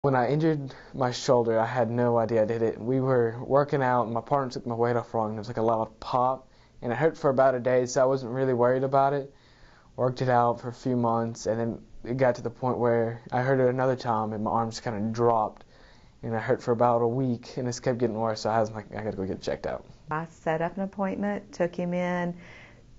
When I injured my shoulder, I had no idea I did it. We were working out, and my partner took my weight off wrong, and there was like a loud pop, and it hurt for about a day, so I wasn't really worried about it. Worked it out for a few months, and then it got to the point where I hurt it another time, and my arm just kind of dropped, and it hurt for about a week, and it kept getting worse, so I was like, I gotta go get checked out. I set up an appointment, took him in.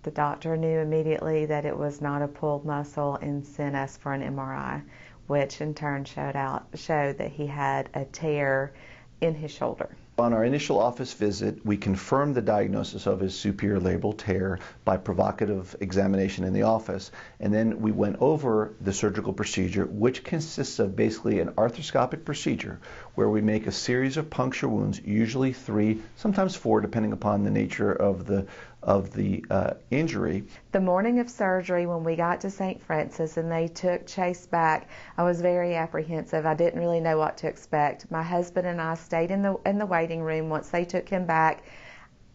The doctor knew immediately that it was not a pulled muscle and sent us for an MRI, which in turn showed that he had a tear in his shoulder. On our initial office visit, we confirmed the diagnosis of his superior labral tear by provocative examination in the office, and then we went over the surgical procedure, which consists of basically an arthroscopic procedure where we make a series of puncture wounds, usually 3, sometimes 4, depending upon the nature of the injury. The morning of surgery, when we got to St. Francis and they took Chase back, I was very apprehensive. I didn't really know what to expect. My husband and I stayed in the waiting room once they took him back.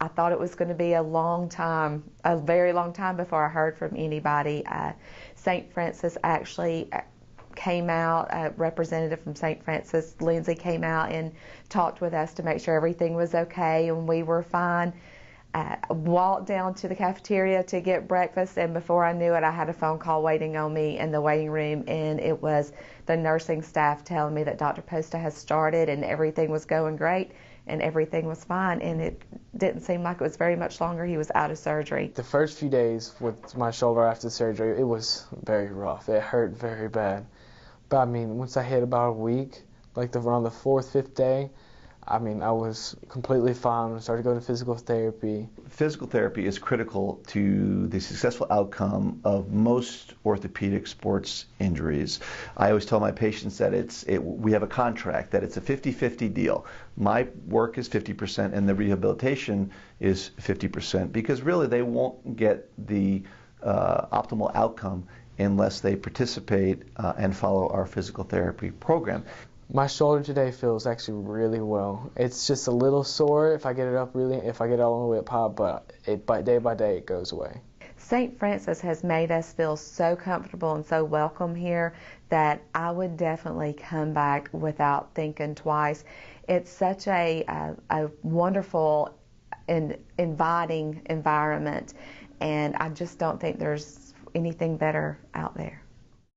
I thought it was going to be a long time, a very long time before I heard from anybody. St. Francis actually came out, a representative from St. Francis, Lindsay, came out and talked with us to make sure everything was okay and we were fine. Walked down to the cafeteria to get breakfast, and before I knew it, I had a phone call waiting on me in the waiting room, and it was the nursing staff telling me that Dr. Posta has started and everything was going great and everything was fine, and it didn't seem like it was very much longer he was out of surgery. The first few days with my shoulder after surgery, it was very rough. It hurt very bad. But I mean, once I hit about a week, like around the 4th, 5th day, I mean, I was completely fine. I started going to physical therapy. Physical therapy is critical to the successful outcome of most orthopedic sports injuries. I always tell my patients that we have a contract, that it's a 50-50 deal. My work is 50% and the rehabilitation is 50%, because really they won't get the optimal outcome unless they participate and follow our physical therapy program. My shoulder today feels actually really well. It's just a little sore if I get it up if I get it all the way up high, but day by day it goes away. St. Francis has made us feel so comfortable and so welcome here that I would definitely come back without thinking twice. It's such a wonderful and inviting environment, and I just don't think there's anything better out there.